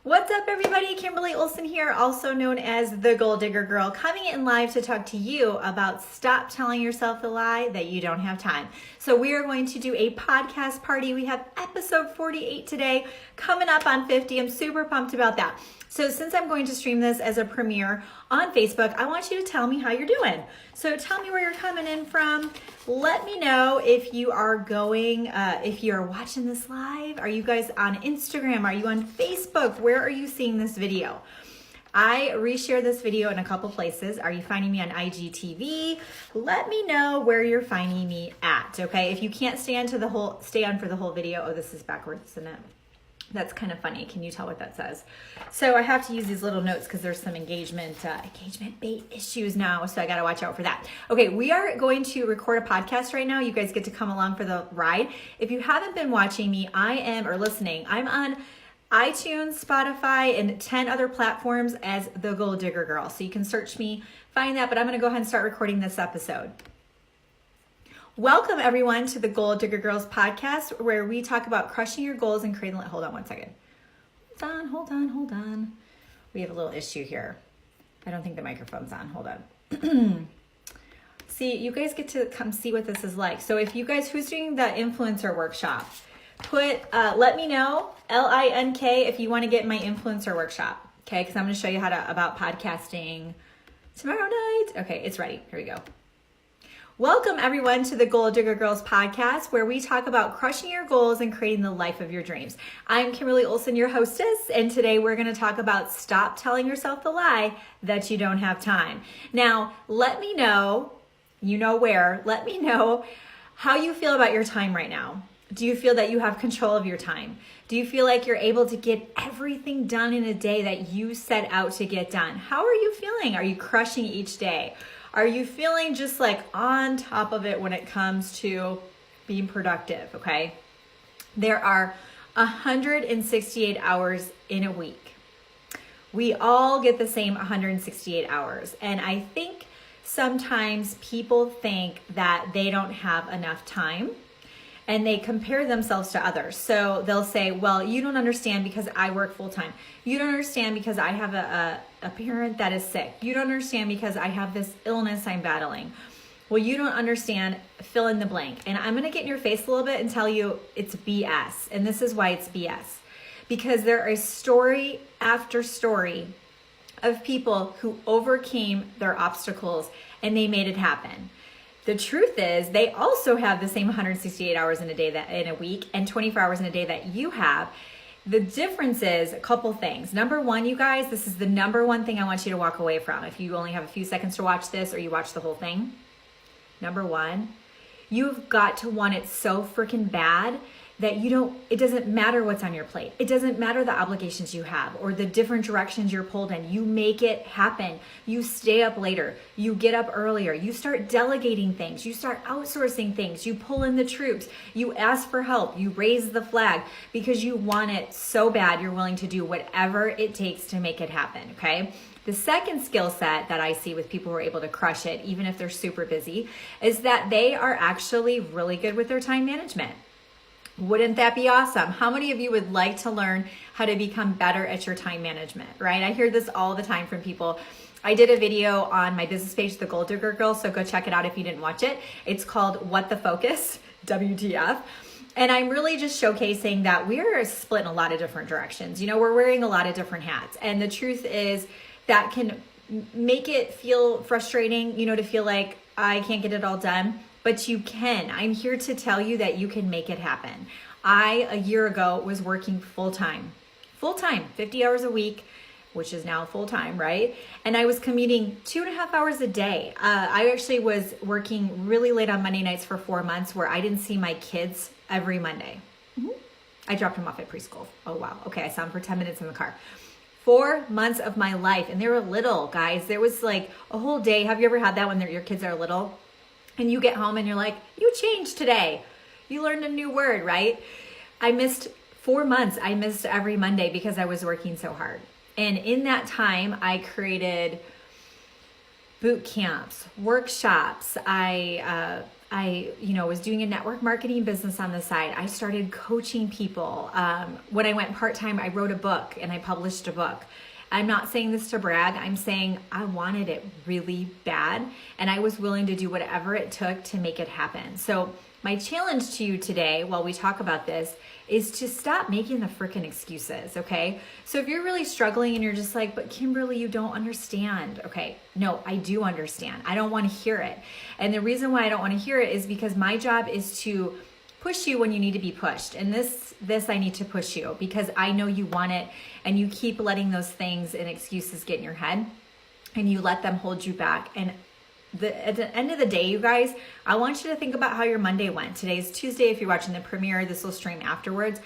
What's up, everybody? Kimberly Olson here, also known as the Goal Digger Girl, coming in live to talk to you about stop telling yourself the lie that you don't have time. So we are going to do a podcast party. We have episode 48 today, coming up on 50. I'm super pumped about that. So since I'm going to stream this as a premiere on Facebook, I want you to tell me how you're doing. So tell me where you're coming in from. Let me know if you are going, if you're watching this live. Are you guys on Instagram? Are you on Facebook? Where are you seeing this video? I reshare this video in a couple places. Are you finding me on IGTV? Let me know where you're finding me at, okay? If you can't stay on for the whole video. Oh, this is backwards, isn't it? That's kind of funny. Can you tell what that says? So I have to use these little notes because there's some engagement bait issues now. So I got to watch out for that. Okay, we are going to record a podcast right now. You guys get to come along for the ride. If you haven't been watching me, or listening, I'm on iTunes, Spotify, and 10 other platforms as the Goal Digger Girl. So you can search me, find that, but I'm going to go ahead and start recording this episode. Welcome, everyone, to the Goal Digger Girls podcast, where we talk about crushing your goals and creating... Hold on one second. Hold on. We have a little issue here. I don't think the microphone's on. Hold on. See, you guys get to come see what this is like. So if you guys, who's doing the influencer workshop, let me know, LINK, if you want to get my influencer workshop, okay? Because I'm going to show you about podcasting tomorrow night. Okay, it's ready. Here we go. Welcome, everyone, to the Goal Digger Girls podcast, where we talk about crushing your goals and creating the life of your dreams. I'm Kimberly Olson, your hostess, and today we're going to talk about stop telling yourself the lie that you don't have time. Now, let me know, let me know how you feel about your time right now. Do you feel that you have control of your time? Do you feel like you're able to get everything done in a day that you set out to get done? How are you feeling? Are you crushing each day? Are you feeling just like on top of it when it comes to being productive, okay? There are 168 hours in a week. We all get the same 168 hours. And I think sometimes people think that they don't have enough time and they compare themselves to others. So they'll say, well, you don't understand because I work full time. You don't understand because I have a parent that is sick. You don't understand because I have this illness I'm battling. Well, you don't understand, fill in the blank. And I'm gonna get in your face a little bit and tell you it's BS. And this is why it's BS. Because there is story after story of people who overcame their obstacles and they made it happen. The truth is, they also have the same 168 hours in a week and 24 hours in a day that you have. The difference is a couple things. Number one, you guys, this is the number one thing I want you to walk away from. If you only have a few seconds to watch this or you watch the whole thing. Number one, you've got to want it so freaking bad that it doesn't matter what's on your plate. It doesn't matter the obligations you have or the different directions you're pulled in. You make it happen. You stay up later. You get up earlier. You start delegating things. You start outsourcing things. You pull in the troops. You ask for help. You raise the flag because you want it so bad you're willing to do whatever it takes to make it happen, okay? The second skill set that I see with people who are able to crush it, even if they're super busy, is that they are actually really good with their time management. Wouldn't that be awesome? How many of you would like to learn how to become better at your time management, right? I hear this all the time from people. I did a video on my business page, The Goal Digger Girl, so go check it out if you didn't watch it. It's called What the Focus, WTF. And I'm really just showcasing that we're split in a lot of different directions. We're wearing a lot of different hats. And the truth is that can make it feel frustrating, to feel like I can't get it all done. But you can. I'm here to tell you that you can make it happen. A year ago, was working full-time, 50 hours a week, which is now full-time, right? And I was commuting 2.5 hours a day. I actually was working really late on Monday nights for 4 months where I didn't see my kids every Monday. I dropped them off at preschool. Oh, wow. Okay, I saw them for 10 minutes in the car. 4 months of my life, and they were little, guys. There was like a whole day. Have you ever had that when your kids are little? And you get home and you're like, you changed today. You learned a new word, right? I missed 4 months. I missed every Monday because I was working so hard. And in that time, I created boot camps, workshops. I was doing a network marketing business on the side. I started coaching people. When I went part-time, I wrote a book and I published a book. I'm not saying this to brag. I'm saying I wanted it really bad and I was willing to do whatever it took to make it happen. So my challenge to you today, while we talk about this, is to stop making the freaking excuses, okay? So if you're really struggling and you're just like, but Kimberly, you don't understand. Okay, no, I do understand. I don't want to hear it. And the reason why I don't want to hear it is because my job is to push you when you need to be pushed. And this I need to push you because I know you want it and you keep letting those things and excuses get in your head and you let them hold you back. And at the end of the day, you guys, I want you to think about how your Monday went. Today's Tuesday. If you're watching the premiere, this will stream afterwards.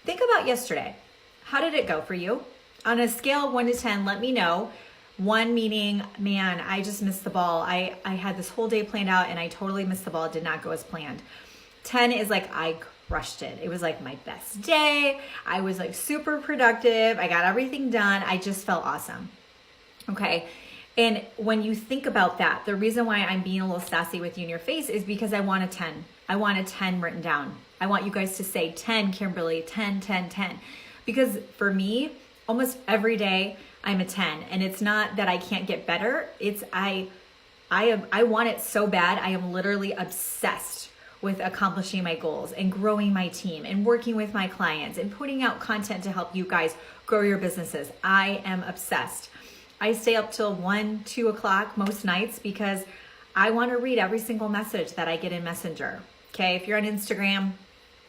Think about yesterday. How did it go for you? On a scale of 1 to 10, let me know. 1 meaning, man, I just missed the ball. I had this whole day planned out and I totally missed the ball. It did not go as planned. 10 is like, I crushed it. It was like my best day. I was like super productive. I got everything done. I just felt awesome. Okay. And when you think about that, the reason why I'm being a little sassy with you in your face is because I want a 10. I want a 10 written down. I want you guys to say 10, Kimberly, 10, 10, 10. Because for me, almost every day I'm a 10. And it's not that I can't get better. It's I want it so bad. I am literally obsessed with accomplishing my goals and growing my team and working with my clients and putting out content to help you guys grow your businesses. I am obsessed. I stay up till 1, 2 o'clock most nights because I want to read every single message that I get in Messenger. Okay, if you're on Instagram,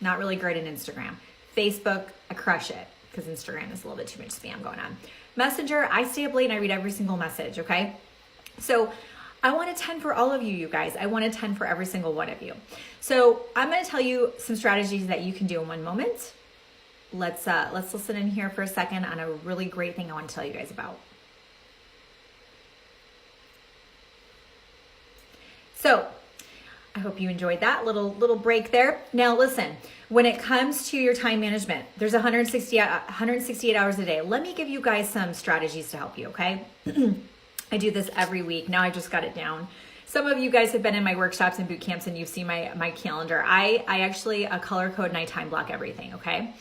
not really great in Instagram. Facebook, I crush it because Instagram is a little bit too much spam going on. Messenger, I stay up late and I read every single message, okay? So I want a 10 for all of you, you guys. I want a 10 for every single one of you. So I'm going to tell you some strategies that you can do in one moment. Let's listen in here for a second on a really great thing I want to tell you guys about. So I hope you enjoyed that little break there. Now listen, when it comes to your time management, there's 168 hours a day. Let me give you guys some strategies to help you, okay? I do this every week. Now I just got it down. Some of you guys have been in my workshops and boot camps and you've seen my calendar. I actually color code and I time block everything, okay?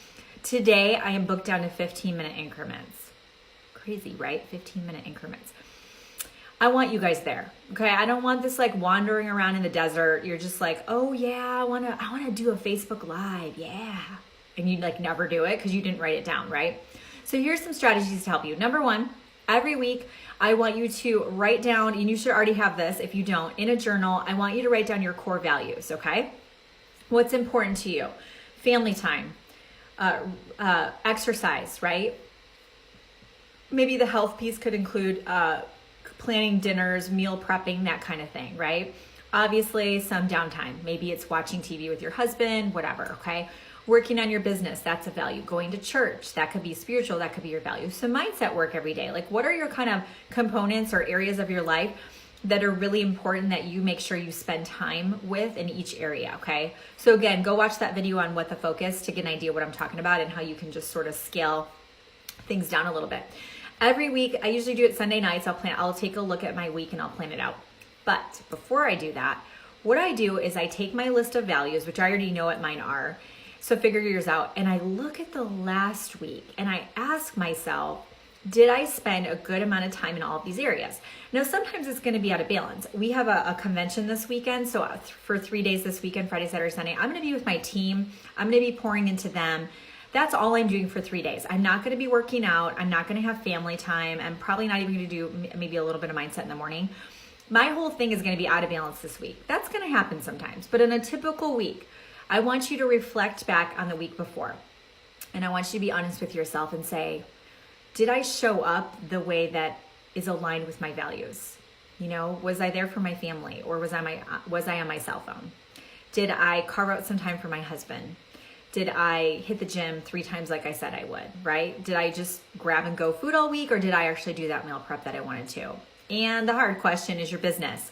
Today I am booked down to 15-minute increments. Crazy, right? 15-minute increments. I want you guys there, okay? I don't want this like wandering around in the desert. You're just like, oh yeah, I wanna do a Facebook Live, yeah. And you like never do it because you didn't write it down, right? So here's some strategies to help you. Number 1, every week, I want you to write down, and you should already have this if you don't, in a journal, I want you to write down your core values, okay? What's important to you? Family time, exercise, right? Maybe the health piece could include planning dinners, meal prepping, that kind of thing, right? Obviously, some downtime. Maybe it's watching TV with your husband, whatever, okay? Working on your business, that's a value. Going to church, that could be spiritual, that could be your value. So mindset work every day. Like what are your kind of components or areas of your life that are really important that you make sure you spend time with in each area, okay? So again, go watch that video on What the Focus to get an idea what I'm talking about and how you can just sort of scale things down a little bit. Every week, I usually do it Sunday nights. I'll take a look at my week and I'll plan it out. But before I do that, what I do is I take my list of values, which I already know what mine are, so figure yours out, and I look at the last week and I ask myself, did I spend a good amount of time in all of these areas? Now, sometimes it's going to be out of balance. We have a convention this weekend, so for 3 days this weekend, Friday, Saturday, Sunday, I'm going to be with my team. I'm going to be pouring into them. That's all I'm doing for 3 days. I'm not going to be working out. I'm not going to have family time. I'm probably not even going to do maybe a little bit of mindset in the morning. My whole thing is going to be out of balance this week. That's going to happen sometimes. But in a typical week, I want you to reflect back on the week before. And I want you to be honest with yourself and say, did I show up the way that is aligned with my values? You know, was I there for my family or was I on my cell phone? Did I carve out some time for my husband? Did I hit the gym 3 times like I said I would, right? Did I just grab and go food all week or did I actually do that meal prep that I wanted to? And the hard question is your business.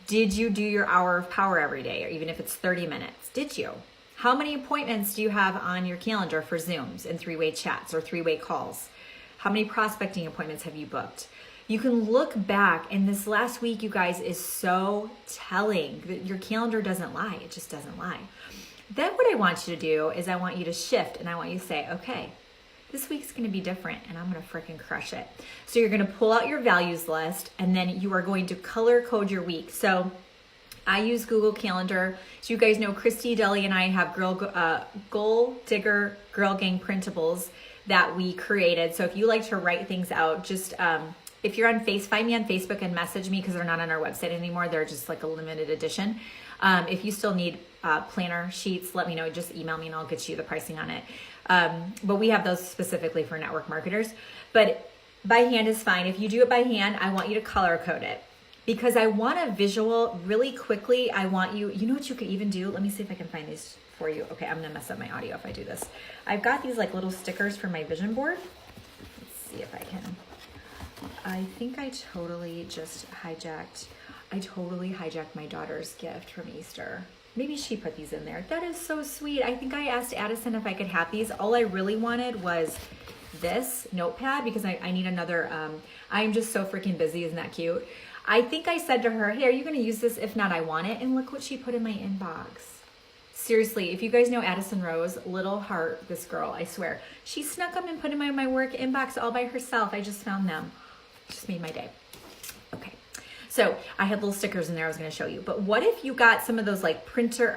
Did you do your hour of power every day, or even if it's 30 minutes? Did you? How many appointments do you have on your calendar for Zooms and 3-way chats or 3-way calls? How many prospecting appointments have you booked? You can look back, and this last week, you guys, is so telling. Your calendar doesn't lie. It just doesn't lie. Then what I want you to do is I want you to shift, and I want you to say, okay, this week's going to be different, and I'm going to freaking crush it. So you're going to pull out your values list, and then you are going to color code your week. So I use Google Calendar. So you guys know Christy, Deli, and I have Goal Digger Girl Gang printables that we created. So if you like to write things out, just if you're on find me on Facebook and message me, because they're not on our website anymore. They're just like a limited edition. If you still need planner sheets, let me know. Just email me and I'll get you the pricing on it. But we have those specifically for network marketers. But by hand is fine. If you do it by hand, I want you to color code it, because I want a visual really quickly. I want you know what you could even do? Let me see if I can find these for you. Okay, I'm gonna mess up my audio if I do this. I've got these like little stickers for my vision board. Let's see if I can. I think I totally hijacked my daughter's gift from Easter. Maybe she put these in there. That is so sweet. I think I asked Addison if I could have these. All I really wanted was this notepad, because I need another, I'm just so freaking busy. Isn't that cute? I think I said to her, hey, are you going to use this? If not, I want it. And look what she put in my inbox. Seriously, if you guys know Addison Rose, little heart, this girl, I swear. She snuck them and put them in my work inbox all by herself. I just found them. Just made my day. Okay. So I had little stickers in there I was going to show you. But what if you got some of those like printer,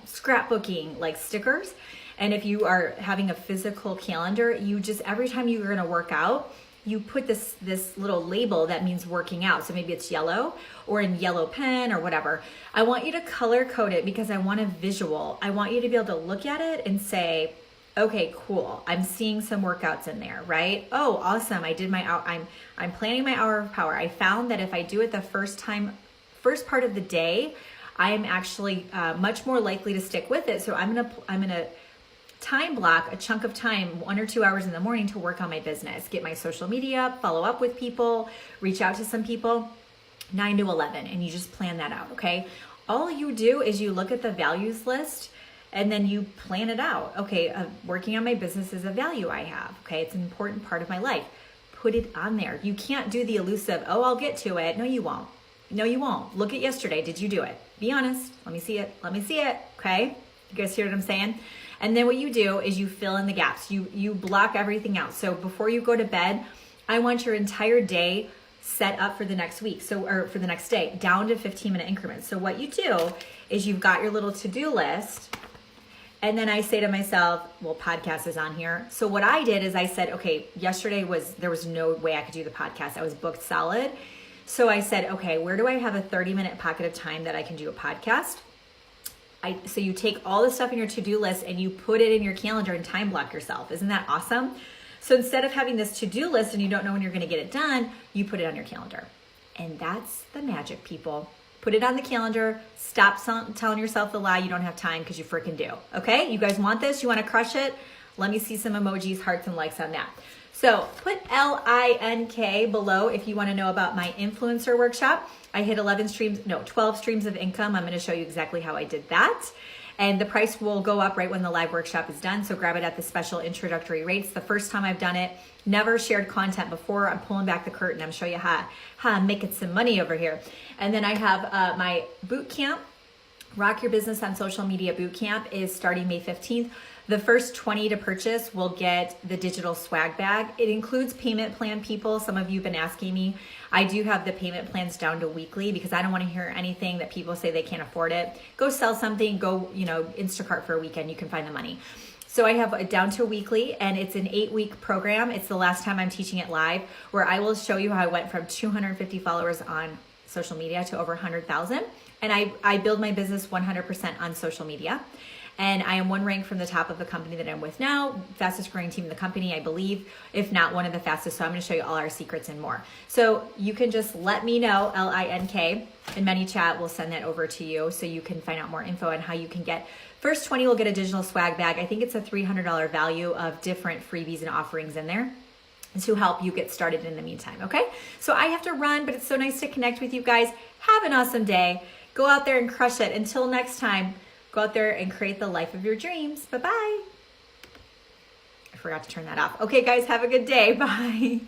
scrapbooking like stickers? And if you are having a physical calendar, you just, every time you're going to work out, you put this little label that means working out. So maybe it's yellow or in yellow pen or whatever. I want you to color code it because I want a visual. I want you to be able to look at it and say, okay, cool. I'm seeing some workouts in there, right? Oh, awesome. I did my hour. I'm planning my hour of power. I found that if I do it the first part of the day, I am actually much more likely to stick with it. So I'm gonna time block a chunk of time, 1 or 2 hours in the morning, to work on my business, get my social media up, follow up with people, reach out to some people, 9 to 11, and you just plan that out, okay? All you do is you look at the values list and then you plan it out. Okay, working on my business is a value I have, okay? It's an important part of my life. Put it on there. You can't do the elusive, oh, I'll get to it. No, you won't. No, you won't. Look at yesterday. Did you do it? Be honest. Let me see it. Let me see it, okay? You guys hear what I'm saying? And then what you do is you fill in the gaps. You block everything out. So before you go to bed, I want your entire day set up for the next week. Or for the next day, down to 15-minute increments. So what you do is you've got your little to-do list. And then I say to myself, well, podcast is on here. So what I did is I said, okay, yesterday there was no way I could do the podcast. I was booked solid. So I said, okay, where do I have a 30-minute pocket of time that I can do a podcast? So you take all the stuff in your to-do list and you put it in your calendar and time block yourself. Isn't that awesome? So instead of having this to-do list and you don't know when you're going to get it done, you put it on your calendar. And that's the magic, people. Put it on the calendar. Stop telling yourself the lie you don't have time, because you freaking do. Okay? You guys want this? You want to crush it? Let me see some emojis, hearts, and likes on that. So put LINK below if you want to know about my influencer workshop. I hit 12 streams of income. I'm going to show you exactly how I did that. And the price will go up right when the live workshop is done. So grab it at the special introductory rates. The first time I've done it, never shared content before. I'm pulling back the curtain. I'm showing you how I'm making some money over here. And then I have my boot camp. Rock Your Business on Social Media Bootcamp is starting May 15th. The first 20 to purchase will get the digital swag bag. It includes payment plan, people. Some of you have been asking me. I do have the payment plans down to weekly because I don't want to hear anything that people say they can't afford it. Go sell something, go, Instacart for a weekend, you can find the money. So I have it down to weekly, and it's an 8-week program. It's the last time I'm teaching it live, where I will show you how I went from 250 followers on social media to over 100,000. And I build my business 100% on social media. And I am one rank from the top of the company that I'm with now, fastest growing team in the company, I believe, if not one of the fastest. So I'm going to show you all our secrets and more. So you can just let me know, LINK, in ManyChat. We'll send that over to you so you can find out more info on how you can get. First 20 will get a digital swag bag. I think it's a $300 value of different freebies and offerings in there to help you get started in the meantime, okay? So I have to run, but it's so nice to connect with you guys. Have an awesome day. Go out there and crush it. Until next time, go out there and create the life of your dreams. Bye-bye. I forgot to turn that off. Okay, guys, have a good day. Bye.